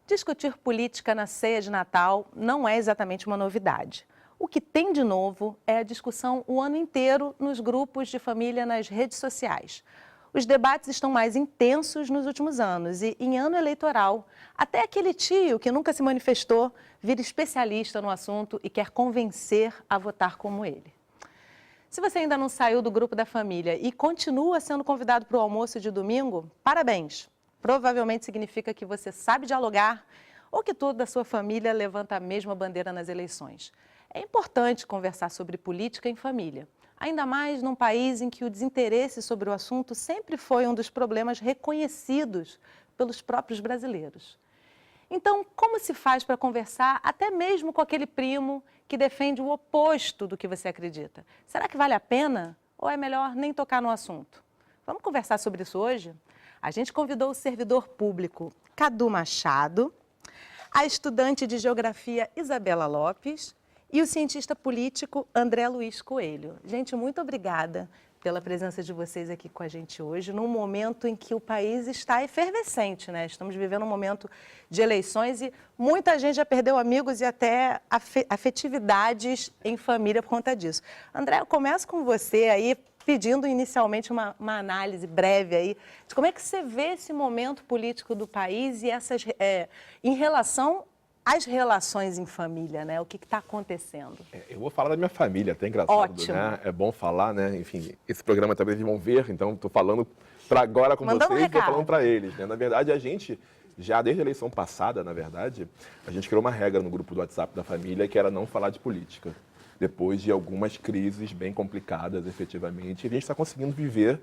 Discutir política na ceia de Natal não é exatamente uma novidade. O que tem de novo é a discussão o ano inteiro nos grupos de família nas redes sociais. Os debates estão mais intensos nos últimos anos e, em ano eleitoral, até aquele tio que nunca se manifestou vira especialista no assunto e quer convencer a votar como ele. Se você ainda não saiu do grupo da família e continua sendo convidado para o almoço de domingo, parabéns! Provavelmente significa que você sabe dialogar ou que toda a sua família levanta a mesma bandeira nas eleições. É importante conversar sobre política em família, ainda mais num país em que o desinteresse sobre o assunto sempre foi um dos problemas reconhecidos pelos próprios brasileiros. Então, como se faz para conversar até mesmo com aquele primo que defende o oposto do que você acredita? Será que vale a pena ou é melhor nem tocar no assunto? Vamos conversar sobre isso hoje? A gente convidou o servidor público Cadu Machado, a estudante de geografia Isabela Lopes e o cientista político André Luiz Coelho. Gente, muito obrigada pela presença de vocês aqui com a gente hoje, num momento em que o país está efervescente, né? Estamos vivendo um momento de eleições e muita gente já perdeu amigos e até afetividades em família por conta disso. André, eu começo com você aí, pedindo inicialmente uma análise breve aí de como é que você vê esse momento político do país e essas, em relação às relações em família, né? O que está acontecendo? Eu vou falar da minha família, até engraçado, ótimo, né? É bom falar, né? Enfim, esse programa talvez eles vão ver, então estou falando para agora com vocês e estou falando para eles, né? Na verdade, a gente, já desde a eleição passada, na verdade, a gente criou uma regra no grupo do WhatsApp da família que era não falar de política. Depois de algumas crises bem complicadas, efetivamente, e a gente está conseguindo viver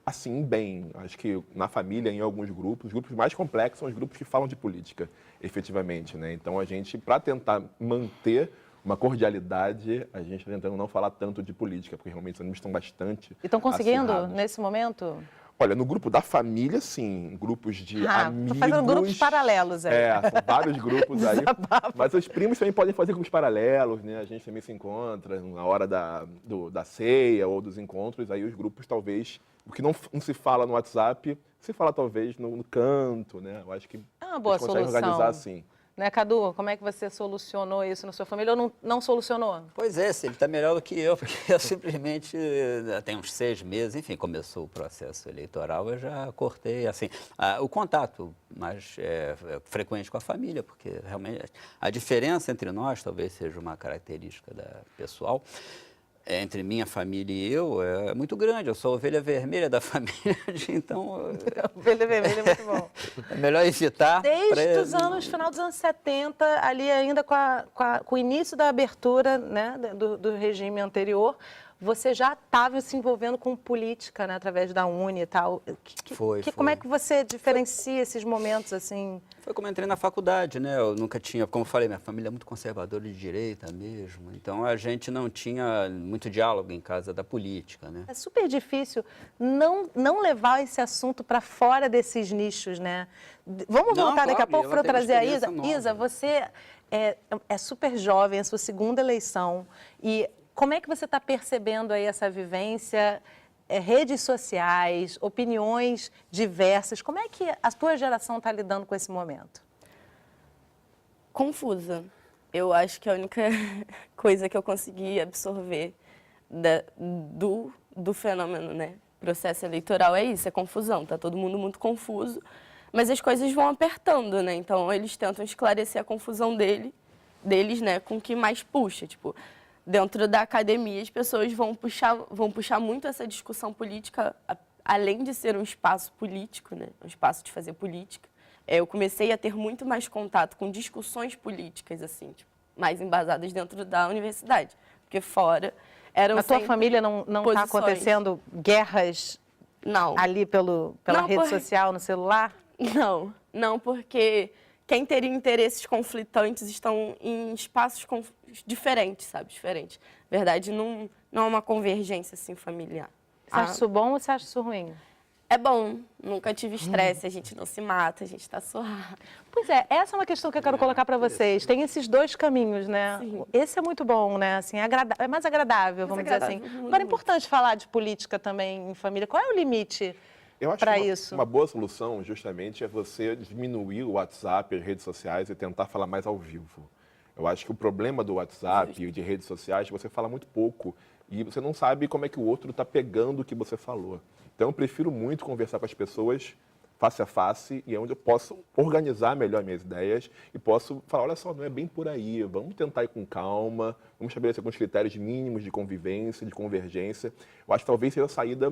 assim bem. Acho que na família, em alguns grupos, os grupos mais complexos são os grupos que falam de política, efetivamente, né? Então, a gente, para tentar manter uma cordialidade, a gente está tentando não falar tanto de política, porque realmente os ânimos estão bastante E estão conseguindo, acirrados. nesse momento? Olha, no grupo da família, sim. Grupos de amigos. Tô fazendo grupos paralelos aí. São vários grupos aí. Mas os primos também podem fazer grupos paralelos, né? A gente também se encontra na hora da ceia ou dos encontros. Aí os grupos, talvez, o que não se fala no WhatsApp, se fala talvez no canto, né? Eu acho que é uma boa solução. Organizar assim. Né, Cadu, como é que você solucionou isso na sua família ou não solucionou? Pois é, ele está melhor do que eu, porque eu simplesmente, tem uns 6 meses, enfim, começou o processo eleitoral, eu já cortei, assim, o contato mais frequente com a família, porque realmente a diferença entre nós, talvez seja uma característica pessoal, entre minha família e eu é muito grande. Eu sou a ovelha vermelha da família, então... A ovelha vermelha é muito bom. É melhor evitar... Desde final dos anos 70, ali ainda com o início da abertura, né, do regime anterior, você já estava se envolvendo com política, né, através da Uni e tal. Foi. Como é que você diferencia esses momentos, assim? Foi como eu entrei na faculdade, né? Eu nunca tinha, como eu falei, minha família é muito conservadora de direita mesmo. Então, a gente não tinha muito diálogo em casa da política, né? É super difícil não levar esse assunto para fora desses nichos, né? Vamos voltar daqui a pouco para eu trazer a Isa. Nova. Isa, você é super jovem, é a sua segunda eleição. E como é que você está percebendo aí essa vivência, redes sociais, opiniões diversas? Como é que a tua geração está lidando com esse momento? Confusa. Eu acho que a única coisa que eu consegui absorver do fenômeno, né, processo eleitoral é isso, é confusão. Está todo mundo muito confuso, mas as coisas vão apertando, né? Então, eles tentam esclarecer a confusão deles, né, com o que mais puxa, tipo... Dentro da academia, as pessoas vão puxar muito essa discussão política, além de ser um espaço político, né? Um espaço de fazer política. Eu comecei a ter muito mais contato com discussões políticas, assim, tipo, mais embasadas dentro da universidade. Porque fora eram Na tua família não está acontecendo guerras ali pela rede social, no celular? Não, porque... Quem teria interesses conflitantes estão em espaços diferentes, sabe? Diferentes. Na verdade, não é uma convergência assim, familiar. Você acha isso bom ou você acha isso ruim? É bom, nunca tive estresse, a gente não se mata, a gente tá suave. Pois é, essa é uma questão que eu quero colocar para vocês. Tem esses dois caminhos, né? Sim. Esse é muito bom, né? Assim, é mais agradável, vamos dizer assim. Agora é importante falar de política também em família. Qual é o limite Eu acho para que isso? uma boa solução, justamente, é você diminuir o WhatsApp, as redes sociais e tentar falar mais ao vivo. Eu acho que o problema do WhatsApp e de redes sociais é que você fala muito pouco e você não sabe como é que o outro está pegando o que você falou. Então, eu prefiro muito conversar com as pessoas face a face e é onde eu posso organizar melhor minhas ideias e posso falar, olha só, não é bem por aí, vamos tentar ir com calma, vamos estabelecer alguns critérios mínimos de convivência, de convergência. Eu acho que talvez seja a saída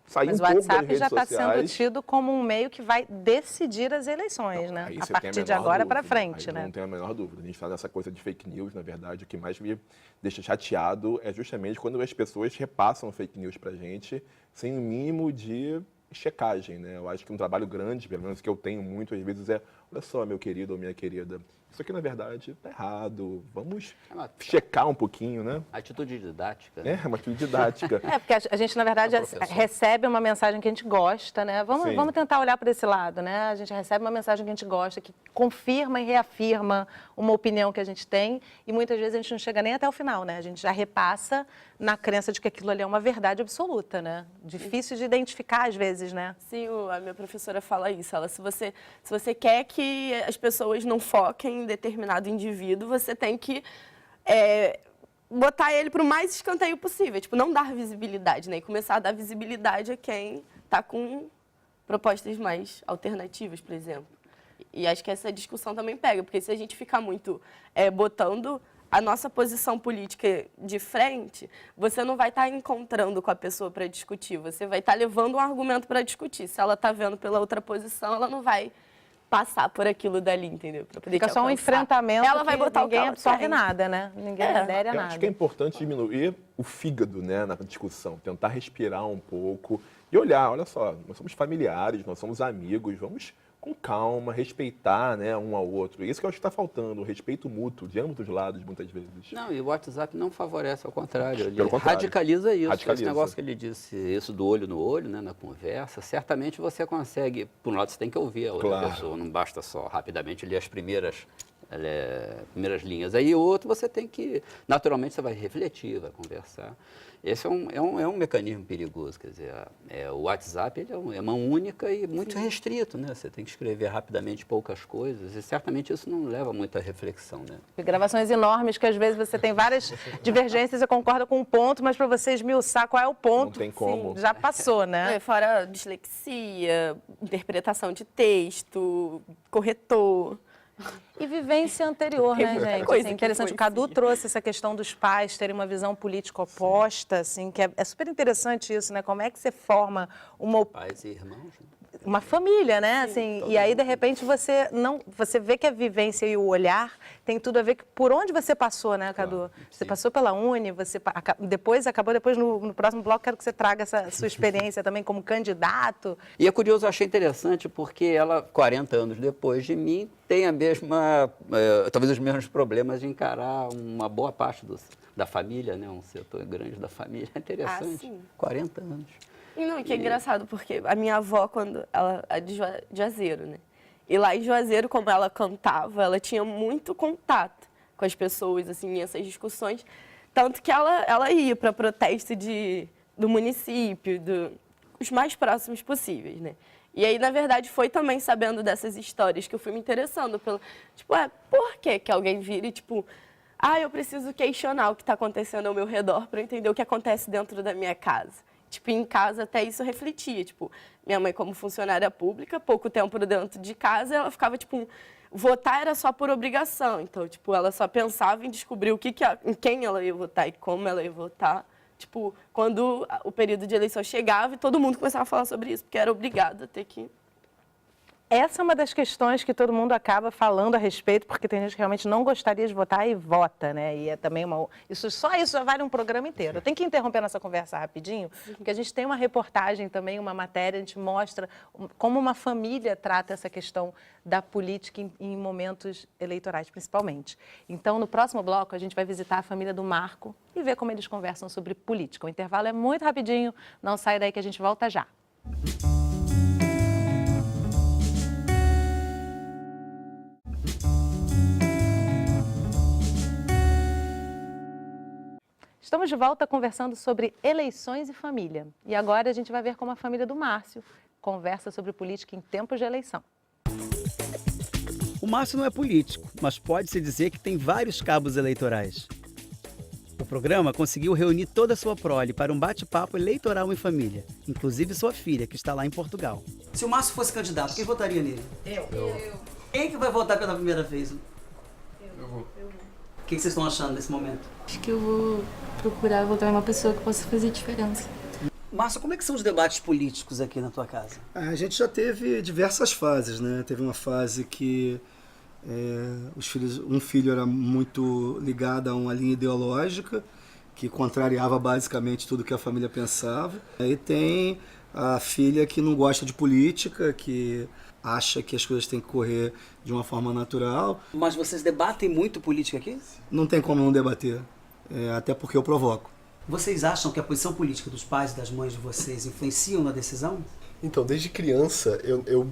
sair Mas um o pouco das WhatsApp redes já está sendo sociais. tido como um meio que vai decidir as eleições, Não, né? aí A você tem partir de menor agora para dúvida, frente, aí né? Não tenho a menor dúvida. A gente está nessa coisa de fake news, na verdade. O que mais me deixa chateado é justamente quando as pessoas repassam fake news para a gente sem o mínimo de checagem, né? Eu acho que um trabalho grande, pelo menos que eu tenho muito às vezes, é, olha só, meu querido ou minha querida, isso aqui na verdade está errado, vamos checar um pouquinho, né? Atitude didática. Né? É, uma atitude didática. É, porque a gente, na verdade, recebe uma mensagem que a gente gosta, né? Sim. Vamos tentar olhar para esse lado, né? A gente recebe uma mensagem que a gente gosta, que confirma e reafirma uma opinião que a gente tem e muitas vezes a gente não chega nem até o final, né? A gente já repassa na crença de que aquilo ali é uma verdade absoluta, né? Difícil de identificar às vezes, né? Sim, a minha professora fala isso. Ela, se você quer que as pessoas não foquem em determinado indivíduo, você tem que botar ele para o mais escanteio possível. Tipo, não dar visibilidade, né? E começar a dar visibilidade a quem está com propostas mais alternativas, por exemplo. E acho que essa discussão também pega, porque se a gente ficar muito botando a nossa posição política de frente, você não vai estar encontrando com a pessoa para discutir, você vai estar levando um argumento para discutir. Se ela está vendo pela outra posição, ela não vai passar por aquilo dali, entendeu? Pra poder Fica te só um alcançar. enfrentamento Ela vai que botar ninguém o que ela absorve tem. nada, né? Ninguém adere a Eu nada. acho que é importante diminuir o fígado, né, na discussão, tentar respirar um pouco e olhar, olha só, nós somos familiares, nós somos amigos, vamos com calma, respeitar, né, um ao outro. Isso que eu acho que está faltando, o respeito mútuo, de ambos os lados, muitas vezes. Não, e o WhatsApp não favorece, ao contrário. Ele Pelo contrário. radicaliza isso. Radicaliza. Esse negócio que ele disse, isso do olho no olho, né, na conversa, certamente você consegue, por um lado você tem que ouvir a outra Claro. pessoa, não basta só rapidamente ler as primeiras linhas. Aí o outro você tem que, naturalmente você vai refletir, vai conversar. Esse é um mecanismo perigoso, quer dizer, o WhatsApp ele é uma única e muito restrito, né? Você tem que escrever rapidamente poucas coisas e certamente isso não leva muita reflexão, né? Gravações enormes que às vezes você tem várias divergências, você concorda com um ponto, mas para você esmiuçar qual é o ponto, Não tem como. já passou, né? Fora dislexia, interpretação de texto, corretor. E vivência anterior, né, muita gente? coisa Assim, que interessante. O Cadu trouxe essa questão dos pais terem uma visão política oposta, assim, que é super interessante isso, né? Como é que você forma Pais e irmãos. Né? uma família, né? Assim, e aí, de repente, você vê que a vivência e o olhar tem tudo a ver com por onde você passou, né, Cadu? Claro, Você sim. passou pela Uni, depois no próximo bloco, quero que você traga essa sua experiência também como candidato. E é curioso, eu achei interessante porque ela, 40 anos depois de mim, tem a mesma, talvez os mesmos problemas de encarar uma boa parte da família, né? Um setor grande da família. É interessante. sim. 40 anos. E não, que é engraçado, porque a minha avó, quando ela é de Juazeiro, né? E lá em Juazeiro, como ela cantava, ela tinha muito contato com as pessoas, assim, nessas discussões. Tanto que ela ia para protesto do município, os mais próximos possíveis, né? E aí, na verdade, foi também sabendo dessas histórias que eu fui me interessando pelo... Tipo, por que alguém vira e, tipo... eu preciso questionar o que está acontecendo ao meu redor para eu entender o que acontece dentro da minha casa. Tipo, em casa até isso refletia. Tipo, minha mãe como funcionária pública, pouco tempo dentro de casa, ela ficava, tipo, votar era só por obrigação. Então, tipo, ela só pensava em descobrir em quem ela ia votar e como ela ia votar. Tipo, quando o período de eleição chegava e todo mundo começava a falar sobre isso, porque era obrigado a ter que... Essa é uma das questões que todo mundo acaba falando a respeito, porque tem gente que realmente não gostaria de votar e vota, né? E é também só isso já vale um programa inteiro. Eu tenho que interromper nossa conversa rapidinho, porque a gente tem uma reportagem também, uma matéria, a gente mostra como uma família trata essa questão da política em momentos eleitorais, principalmente. Então, no próximo bloco, a gente vai visitar a família do Marco e ver como eles conversam sobre política. O intervalo é muito rapidinho, não sai daí que a gente volta já. Estamos de volta conversando sobre eleições e família. E agora a gente vai ver como a família do Márcio conversa sobre política em tempos de eleição. O Márcio não é político, mas pode-se dizer que tem vários cabos eleitorais. O programa conseguiu reunir toda a sua prole para um bate-papo eleitoral em família, inclusive sua filha, que está lá em Portugal. Se o Márcio fosse candidato, quem votaria nele? Eu. Quem que vai votar pela primeira vez? Eu vou. O que vocês estão achando nesse momento? Acho que eu vou procurar votar em uma pessoa que possa fazer diferença. Márcio, como é que são os debates políticos aqui na tua casa? A gente já teve diversas fases, né? Teve uma fase que um filho era muito ligado a uma linha ideológica, que contrariava basicamente tudo que a família pensava. Aí tem a filha que não gosta de política, que acha que as coisas têm que correr de uma forma natural. Mas vocês debatem muito política aqui? Não tem como não debater, até porque eu provoco. Vocês acham que a posição política dos pais e das mães de vocês influenciam na decisão? Então, desde criança, eu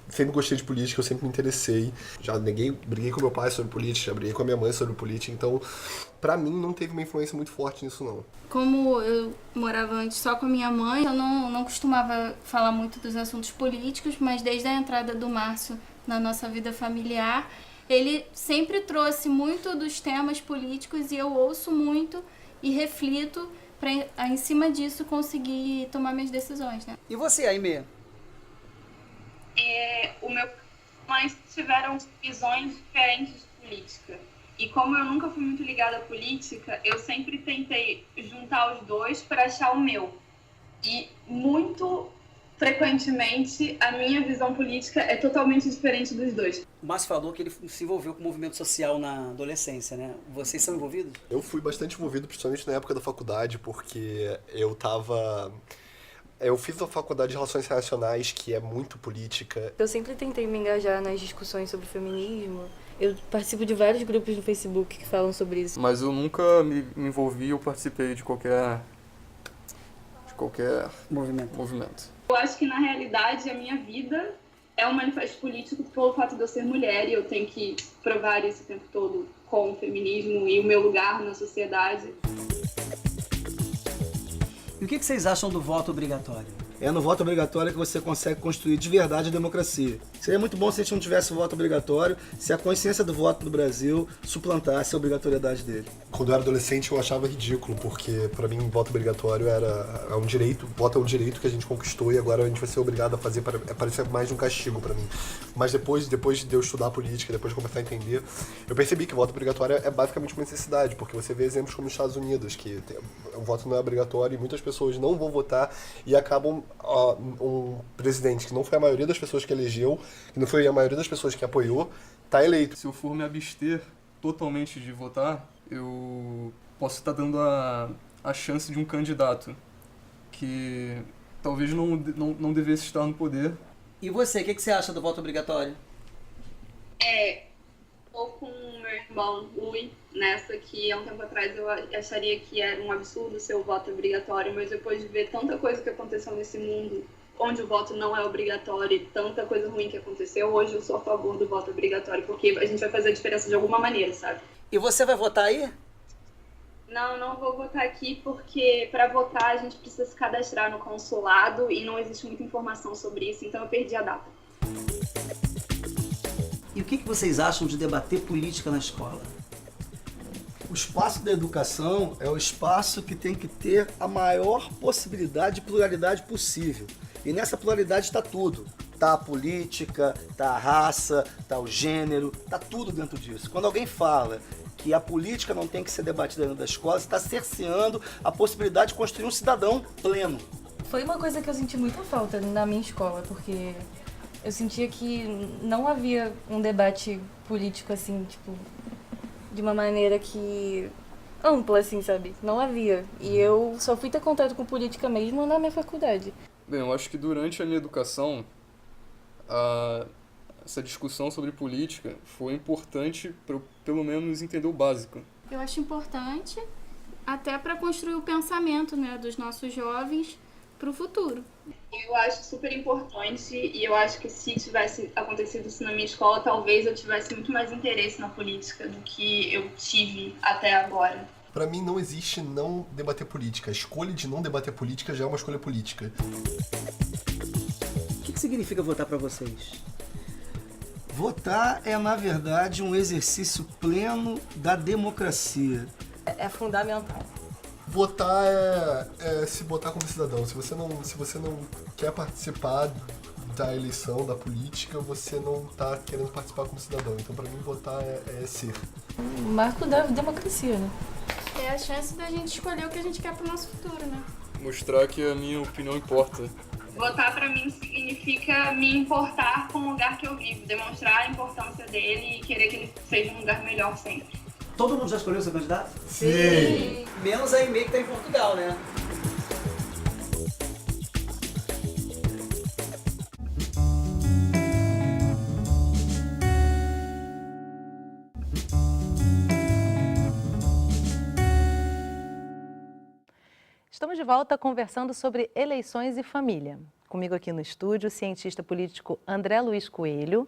sempre gostei de política, eu sempre me interessei. Já briguei com meu pai sobre política, já briguei com a minha mãe sobre política, então, pra mim, não teve uma influência muito forte nisso, não. Como eu morava antes só com a minha mãe, eu não costumava falar muito dos assuntos políticos, mas desde a entrada do Márcio na nossa vida familiar, ele sempre trouxe muito dos temas políticos e eu ouço muito e reflito para, em cima disso, conseguir tomar minhas decisões, né? E você, Aimee? O meu pais tiveram visões diferentes de política. E como eu nunca fui muito ligada à política, eu sempre tentei juntar os dois para achar o meu. E muito frequentemente a minha visão política é totalmente diferente dos dois. O Márcio falou que ele se envolveu com o movimento social na adolescência, né? Vocês são envolvidos? Eu fui bastante envolvido, principalmente na época da faculdade, porque eu fiz uma faculdade de Relações Internacionais, que é muito política. Eu sempre tentei me engajar nas discussões sobre feminismo. Eu participo de vários grupos no Facebook que falam sobre isso. Mas eu nunca me envolvi ou participei de qualquer movimento. Eu acho que, na realidade, a minha vida é um manifesto político pelo fato de eu ser mulher e eu tenho que provar isso o tempo todo com o feminismo e o meu lugar na sociedade. E o que vocês acham do voto obrigatório? É no voto obrigatório que você consegue construir de verdade a democracia. Seria muito bom se a gente não tivesse o voto obrigatório, se a consciência do voto no Brasil suplantasse a obrigatoriedade dele. Quando eu era adolescente eu achava ridículo, porque pra mim voto obrigatório é um direito, voto é um direito que a gente conquistou e agora a gente vai ser obrigado a fazer, parecia mais um castigo pra mim. Mas depois de eu estudar política, depois de começar a entender, eu percebi que voto obrigatório é basicamente uma necessidade, porque você vê exemplos como os Estados Unidos, que o voto não é obrigatório e muitas pessoas não vão votar e acabam um presidente que não foi a maioria das pessoas que elegeu, que não foi a maioria das pessoas que apoiou, tá eleito. Se eu for me abster totalmente de votar, eu posso estar dando a chance de um candidato que talvez não devesse estar no poder. E você, o que você acha do voto obrigatório? Estou com o meu irmão, Lui, nessa que há um tempo atrás eu acharia que era um absurdo ser o voto obrigatório, mas depois de ver tanta coisa que aconteceu nesse mundo, onde o voto não é obrigatório e tanta coisa ruim que aconteceu, hoje eu sou a favor do voto obrigatório, porque a gente vai fazer a diferença de alguma maneira, sabe? E você vai votar aí? Não vou votar aqui porque para votar a gente precisa se cadastrar no consulado e não existe muita informação sobre isso, então eu perdi a data. E o que vocês acham de debater política na escola? O espaço da educação é o espaço que tem que ter a maior possibilidade de pluralidade possível. E nessa pluralidade está tudo. Está a política, está a raça, está o gênero, está tudo dentro disso. Quando alguém fala que a política não tem que ser debatida dentro da escola, está cerceando a possibilidade de construir um cidadão pleno. Foi uma coisa que eu senti muita falta na minha escola, porque eu sentia que não havia um debate político assim, tipo, de uma maneira que ampla, assim, sabe? Não havia. E eu só fui ter contato com política mesmo na minha faculdade. Bem, eu acho que durante a minha educação, essa discussão sobre política foi importante para eu, pelo menos, entender o básico. Eu acho importante até para construir o pensamento, né, dos nossos jovens para o futuro. Eu acho super importante e eu acho que se tivesse acontecido isso na minha escola, talvez eu tivesse muito mais interesse na política do que eu tive até agora. Para mim não existe não debater política. A escolha de não debater política já é uma escolha política. O que significa votar para vocês? Votar é, na verdade, um exercício pleno da democracia. É fundamental. Votar é se botar como cidadão. Se você não quer participar da eleição, da política, você não está querendo participar como cidadão. Então, para mim, votar é ser. O marco da democracia, né? É a chance da gente escolher o que a gente quer pro nosso futuro, né? Mostrar que a minha opinião importa. Votar para mim significa me importar com o lugar que eu vivo, demonstrar a importância dele e querer que ele seja um lugar melhor sempre. Todo mundo já escolheu seu candidato? Sim! Menos a EMEI que está em Portugal, né? Estamos de volta conversando sobre eleições e família. Comigo aqui no estúdio, o cientista político André Luiz Coelho,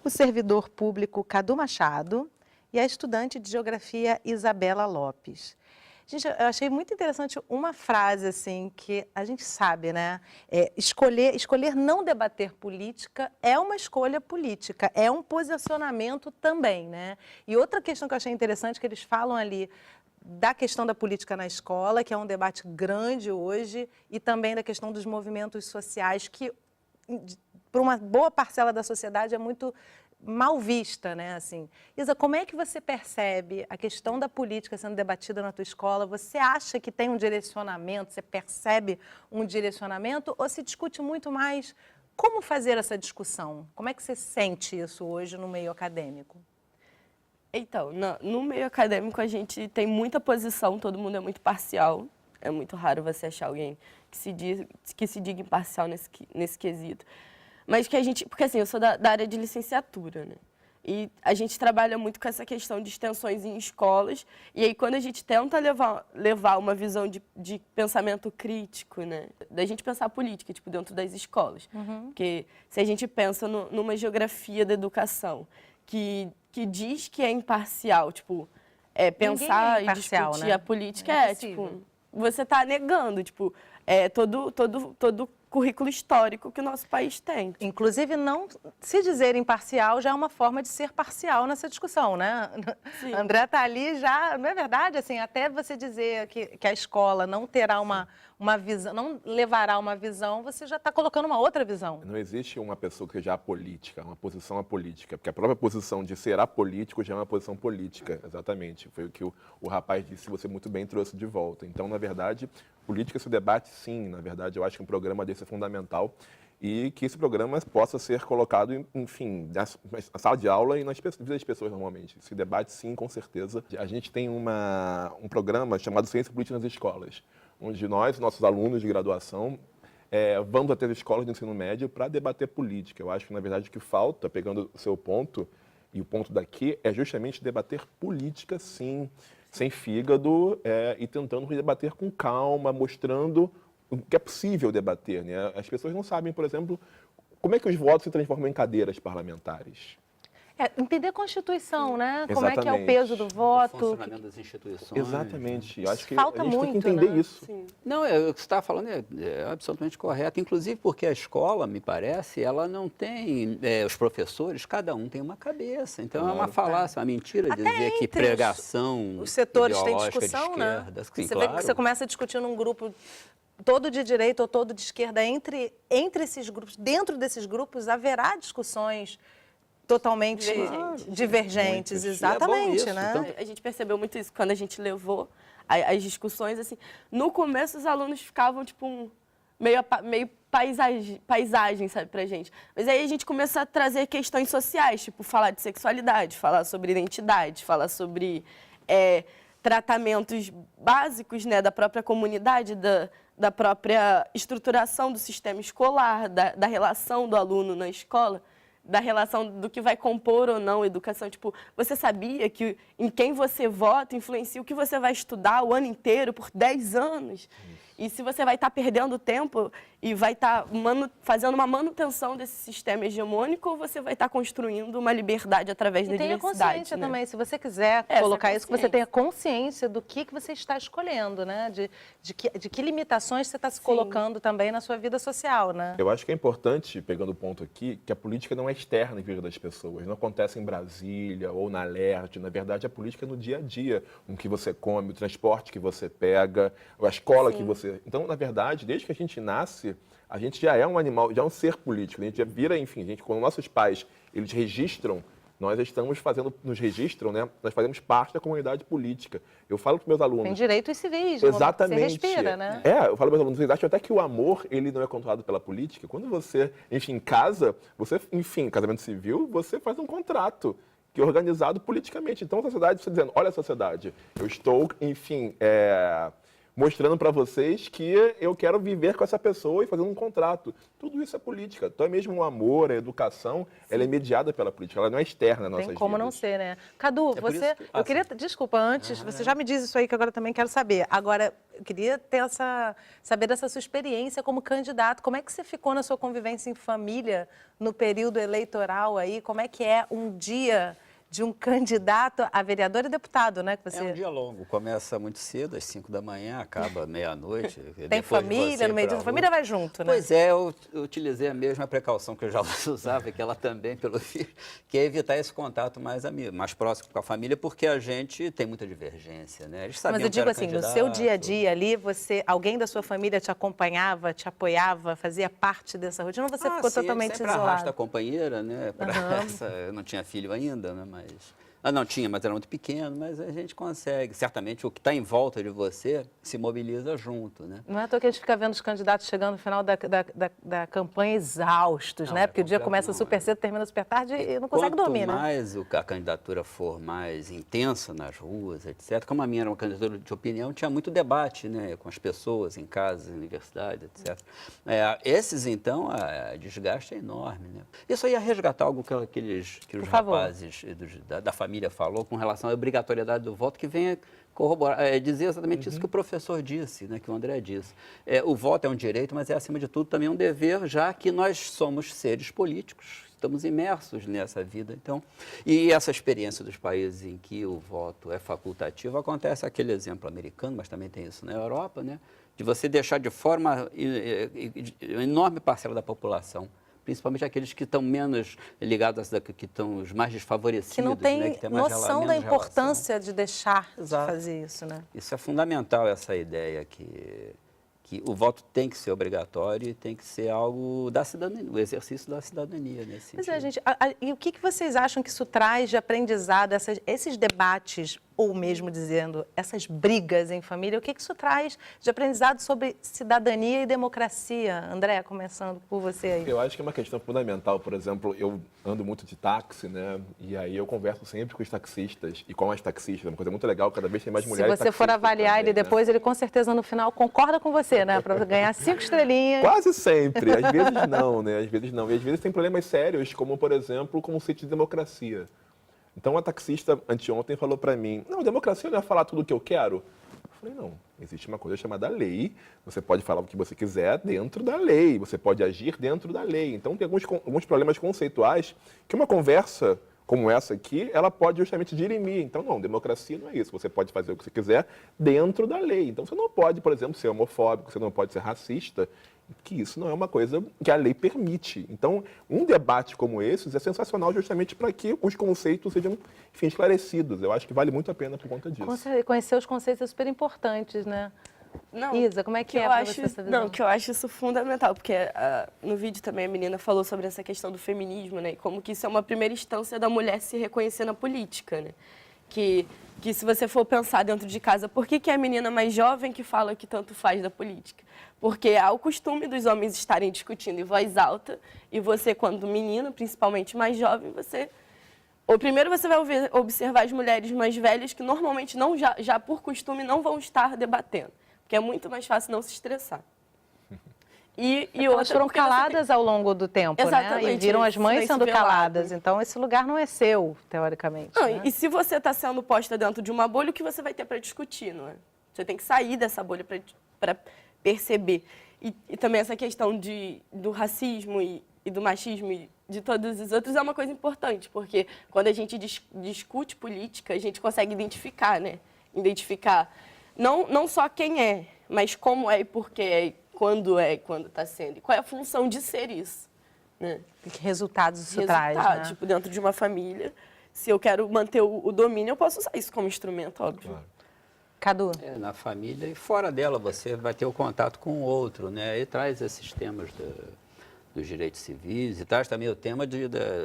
o servidor público Cadu Machado e a estudante de geografia Isabela Lopes. Gente, eu achei muito interessante uma frase assim que a gente sabe, né? Escolher não debater política é uma escolha política, é um posicionamento também, né? E outra questão que eu achei interessante que eles falam ali da questão da política na escola, que é um debate grande hoje, e também da questão dos movimentos sociais, que para uma boa parcela da sociedade é muito mal vista, né? Assim, Isa, como é que você percebe a questão da política sendo debatida na tua escola? Você acha que tem um direcionamento, você percebe um direcionamento, ou se discute muito mais como fazer essa discussão? Como é que você sente isso hoje no meio acadêmico? Então, no meio acadêmico a gente tem muita posição, todo mundo é muito parcial. É muito raro você achar alguém que se diga imparcial nesse quesito. Mas que a gente... Porque assim, eu sou da área de licenciatura, né? E a gente trabalha muito com essa questão de extensões em escolas. E aí, quando a gente tenta levar uma visão de pensamento crítico, né? Da gente pensar a política, tipo, dentro das escolas. Porque se a gente pensa numa geografia da educação que diz que é imparcial, tipo, pensar e discutir, né? A política tipo, você está negando, tipo, todo currículo histórico que o nosso país tem. Inclusive, não se dizer imparcial já é uma forma de ser parcial nessa discussão, né? Sim. André está ali já, não é verdade? Assim, até você dizer que a escola não terá uma visão, não levará uma visão, você já está colocando uma outra visão. Não existe uma pessoa que seja apolítica, uma posição apolítica, porque a própria posição de ser apolítico já é uma posição política, exatamente. Foi o que o rapaz disse, você muito bem trouxe de volta. Então, na verdade, política se debate sim, na verdade, eu acho que um programa desse é fundamental e que esse programa possa ser colocado, enfim, na sala de aula e nas vidas das pessoas normalmente. Se debate sim, com certeza. A gente tem um programa chamado Ciência Política nas Escolas, onde nós, nossos alunos de graduação, vamos até as escolas de ensino médio para debater política. Eu acho que, na verdade, o que falta, pegando o seu ponto, e o ponto daqui, é justamente debater política, sim, sem fígado, e tentando debater com calma, mostrando o que é possível debater, né? As pessoas não sabem, por exemplo, como é que os votos se transformam em cadeiras parlamentares. Entender a Constituição, né? Exatamente. Como é que é o peso do voto. O funcionamento das instituições. Exatamente. Eu acho que Falta a gente muito, tem que entender né? isso. Sim. Não, o que você está falando é absolutamente correto. Inclusive porque a escola, me parece, ela não tem... os professores, cada um tem uma cabeça. Então é uma falácia, uma mentira Até dizer que pregação os setores têm ideológica discussão, de né? esquerda. Sim, Você claro. vê que você começa a discutir num grupo todo de direita ou todo de esquerda. Entre esses grupos, dentro desses grupos, haverá discussões totalmente divergentes. Exatamente, isso. né? Então, A gente percebeu muito isso quando a gente levou as discussões, assim. No começo, os alunos ficavam, tipo, meio paisagem, sabe, pra gente. Mas aí a gente começou a trazer questões sociais, tipo, falar de sexualidade, falar sobre identidade, falar sobre tratamentos básicos, né, da própria comunidade, da própria estruturação do sistema escolar, da relação do aluno na escola, da relação do que vai compor ou não a educação. Tipo, você sabia que em quem você vota influencia o que você vai estudar o ano inteiro, por 10 anos? E se você vai estar perdendo tempo e vai estar fazendo uma manutenção desse sistema hegemônico, ou você vai estar construindo uma liberdade através da diversidade. E tenha consciência também, se você quiser colocar isso, que você tenha consciência do que você está escolhendo, né? De que limitações você está se colocando também na sua vida social, né? Eu acho que é importante, pegando o ponto aqui, que a política não é externa em vida das pessoas. Não acontece em Brasília ou na Alerte. Na verdade, a política é no dia a dia. O que você come, o transporte que você pega, a escola que você... Então, na verdade, desde que a gente nasce, a gente já é um animal, já é um ser político. A gente já vira, enfim, quando nossos pais, eles registram, nós estamos nos registram, né? Nós fazemos parte da comunidade política. Eu falo para meus alunos... Tem direitos civis, exatamente. Você respira, né? Eu falo para meus alunos, vocês acham até que o amor, ele não é controlado pela política? Quando você, enfim, casa, você, enfim, casamento civil, você faz um contrato que é organizado politicamente. Então, a sociedade, você dizendo, olha a sociedade, eu estou, enfim, mostrando para vocês que eu quero viver com essa pessoa e fazendo um contrato. Tudo isso é política. Então, é mesmo o amor, a educação, ela é mediada pela política, ela não é externa nas nossas vidas. Tem como não ser, né? Cadu, você... Eu queria... Desculpa, antes, você já me diz isso aí que agora eu também quero saber. Agora, eu queria saber dessa sua experiência como candidato. Como é que você ficou na sua convivência em família no período eleitoral aí? Como é que é um dia de um candidato a vereador e deputado, né? Que você... É um dia longo, começa muito cedo, às 5 da manhã, acaba meia-noite. Tem família, no meio disso, a família vai junto, né? Pois é, eu utilizei a mesma precaução que eu já usava, que ela também, pelo filho, que é evitar esse contato mais próximo com a família, porque a gente tem muita divergência, né? Eles sabiam. Mas eu digo assim, no seu dia a dia ali, alguém da sua família te acompanhava, te apoiava, fazia parte dessa rotina, ou você ficou totalmente sempre isolado? Arrasta a companheira, né? Eu não tinha filho ainda, né? Não tinha, mas era muito pequeno, mas a gente consegue. Certamente o que está em volta de você se mobiliza junto, né? Não é à toa que a gente fica vendo os candidatos chegando no final da campanha exaustos, né? Porque o dia começa super cedo, termina super tarde e não consegue dormir, né? Quanto mais a candidatura for mais intensa nas ruas, etc., como a minha era uma candidatura de opinião, tinha muito debate, né? Com as pessoas em casa, em universidade, etc. Esses, então, a desgaste é enorme, né? Isso aí é resgatar algo que os rapazes da família falou com relação à obrigatoriedade do voto, que vem corroborar, dizer exatamente isso que o professor disse, né, que o André disse. O voto é um direito, mas é, acima de tudo, também um dever, já que nós somos seres políticos, estamos imersos nessa vida. Então, e essa experiência dos países em que o voto é facultativo, acontece aquele exemplo americano, mas também tem isso na Europa, né, de você deixar de forma uma enorme parcela da população, principalmente aqueles que estão menos ligados, que estão os mais desfavorecidos. Que não tem, né, que tem mais noção da importância de deixar de fazer isso, né? Isso é fundamental, essa ideia que o voto tem que ser obrigatório e tem que ser algo da cidadania, o exercício da cidadania nesse sentido. Pois é, gente, e o que vocês acham que isso traz de aprendizado, esses debates, ou mesmo dizendo, essas brigas em família, o que isso traz de aprendizado sobre cidadania e democracia? André, começando por você aí. Eu acho que é uma questão fundamental. Por exemplo, eu ando muito de táxi, né? E aí eu converso sempre com os taxistas e com as taxistas. É uma coisa muito legal, cada vez tem mais mulheres. Se você for avaliar também, ele depois, ele com certeza no final concorda com você, né? Para ganhar 5 estrelinhas. Quase sempre. Às vezes não, né? Às vezes não. E às vezes tem problemas sérios, como, por exemplo, o conceito de democracia. Então, a taxista anteontem falou para mim, não, democracia não é falar tudo o que eu quero. Eu falei, não, existe uma coisa chamada lei, você pode falar o que você quiser dentro da lei, você pode agir dentro da lei. Então, tem alguns problemas conceituais que uma conversa como essa aqui, ela pode justamente dirimir. Então, não, democracia não é isso, você pode fazer o que você quiser dentro da lei. Então, você não pode, por exemplo, ser homofóbico, você não pode ser racista, que isso não é uma coisa que a lei permite. Então, um debate como esse é sensacional justamente para que os conceitos sejam, enfim, esclarecidos. Eu acho que vale muito a pena por conta disso. Conhecer os conceitos é super importantes, né? Não, Isa, como é que é para você essa visão? Não, que eu acho isso fundamental, porque no vídeo também a menina falou sobre essa questão do feminismo, né? E como que isso é uma primeira instância da mulher se reconhecer na política, né? Que se você for pensar dentro de casa, por que é a menina mais jovem que fala que tanto faz da política? Porque há o costume dos homens estarem discutindo em voz alta e você, quando menina, principalmente mais jovem, primeiro você vai observar as mulheres mais velhas que normalmente já por costume não vão estar debatendo, porque é muito mais fácil não se estressar. E elas foram caladas ao longo do tempo, exatamente, né? E viram as mães sendo caladas. Então, esse lugar não é seu, teoricamente. Não, né? E se você está sendo posta dentro de uma bolha, o que você vai ter para discutir, não é? Você tem que sair dessa bolha para perceber. E também essa questão do racismo e do machismo e de todos os outros é uma coisa importante, porque quando a gente discute política, a gente consegue identificar, né? Identificar não só quem é, mas como é e por que é, e quando está sendo. E qual é a função de ser isso, né? E que resultados isso traz, né? Tipo, dentro de uma família, se eu quero manter o domínio, eu posso usar isso como instrumento, óbvio. Claro. Cadu? Na família e fora dela você vai ter o contato com o outro, né? E traz esses temas dos direitos civis e traz também o tema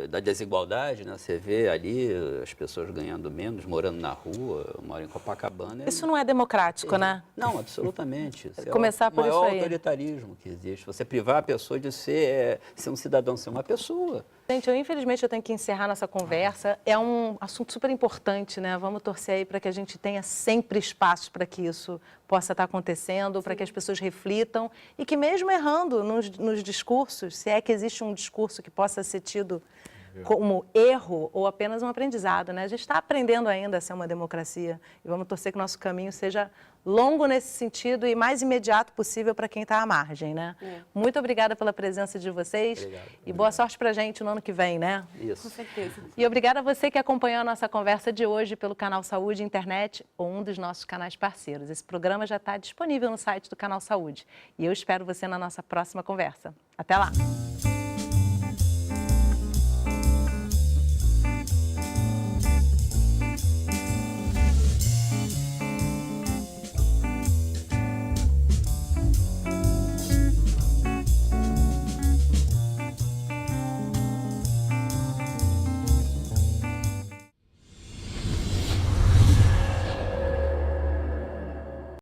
da desigualdade, né? Você vê ali as pessoas ganhando menos, morando na rua, eu moro em Copacabana. Isso não é democrático, né? Não, absolutamente. Isso Começar por isso aí. É o maior autoritarismo que existe. Você privar a pessoa de ser um cidadão, ser uma pessoa. Gente, infelizmente eu tenho que encerrar nossa conversa. É um assunto super importante, né? Vamos torcer aí para que a gente tenha sempre espaços para que isso possa estar acontecendo, para que as pessoas reflitam e que mesmo errando nos discursos, se é que existe um discurso que possa ser tido como erro ou apenas um aprendizado, né? A gente está aprendendo ainda a ser uma democracia e vamos torcer que o nosso caminho seja longo nesse sentido e mais imediato possível para quem está à margem, né? Muito obrigada pela presença de vocês. Obrigado. Boa sorte para a gente no ano que vem, né? Isso. Com certeza. E obrigada a você que acompanhou a nossa conversa de hoje pelo canal Saúde Internet ou um dos nossos canais parceiros. Esse programa já está disponível no site do Canal Saúde e eu espero você na nossa próxima conversa. Até lá!